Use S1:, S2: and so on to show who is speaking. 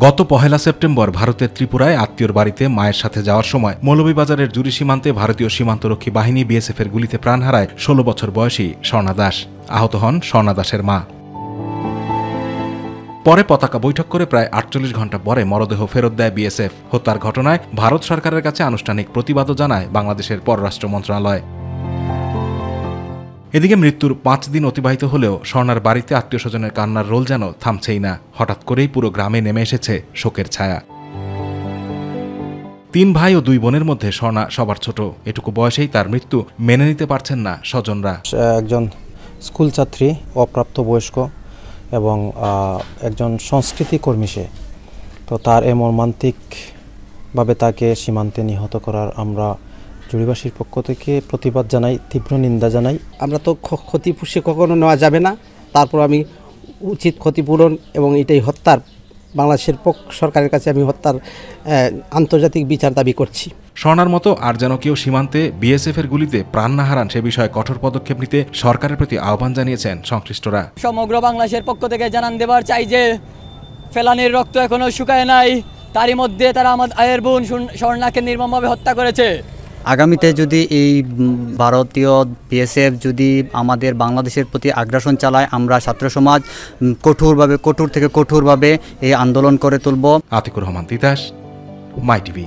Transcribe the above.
S1: গত 1 সেপ্টেম্বর ভারতের ত্রিপুরায় আত্মীয়র বাড়িতে মায়ের সাথে যাওয়ার সময় মৌলভীবাজারের জুরি সীমান্তে ভারতীয় সীমান্তরক্ষী বাহিনী বিএসএফের গুলিতে প্রাণ হারায় 16 বছর বয়সী স্বর্ণা দাস। আহত হন স্বর্ণা দাসের মা। পরে পতাকা বৈঠক করে প্রায় 48 ঘণ্টা পরে মরদেহ ফেরত দেয় বিএসএফ। হত্যার ঘটনায় ভারত সরকারের কাছে আনুষ্ঠানিক প্রতিবাদও জানায় বাংলাদেশের পররাষ্ট্র মন্ত্রণালয়। এদিকে মৃত্যুর 5 দিন অতিবাহিত হলেও স্বর্ণার বাড়িতে আত্মীয় স্বজনের কান্নার রোল যেন থামছেই না। হঠাৎ করেই পুরো গ্রামে নেমে এসেছে শোকের ছায়া। 3 ভাই ও 2 বোনের মধ্যে স্বর্ণা সবার ছোট। এটুকু বয়সেই তার মৃত্যু মেনে নিতে পারছেন না স্বজনরা।
S2: একজন স্কুল ছাত্রী, অপ্রাপ্তবয়স্ক এবং একজন সংস্কৃতি কর্মী সে। তো তার মর্মান্তিকভাবে তাকে সীমান্তে নিহত করার আমরা জুরিবাসীর পক্ষ থেকে প্রতিবাদ জানাই, তীব্র নিন্দা জানাই।
S3: আমরা তো ক্ষতিপূরণ কখনো নেওয়া যাবে না। তারপর আমি উচিত ক্ষতিপূরণ এবং এটাই হত্যার বাংলাদেশের সরকারের কাছে আমি হত্যার আন্তর্জাতিক বিচার দাবি করছি।
S1: স্বর্ণার মতো আর যেন কেউ সীমান্তে বিএসএফের গুলিতে প্রাণ না হারান সে বিষয়ে কঠোর পদক্ষেপ নিতে সরকারের প্রতি আহ্বান জানিয়েছেন সংশ্লিষ্টরা।
S4: সমগ্র বাংলাদেশের পক্ষ থেকে জানান দেবার চাই যে ফেলানির রক্ত এখনো শুকায় নাই, তারই মধ্যে তারা আমার আয়ের বোন স্বর্ণাকে নির্মমভাবে হত্যা করেছে।
S5: আগামীতে যদি এই ভারতীয় বিএসএফ যদি আমাদের বাংলাদেশের প্রতি আগ্রাসন চালায়, আমরা ছাত্র সমাজ কঠোর থেকে কঠোরভাবে এই আন্দোলন করে তুলব।
S1: আতিকুর রহমান তিতাস, মাই টিভি।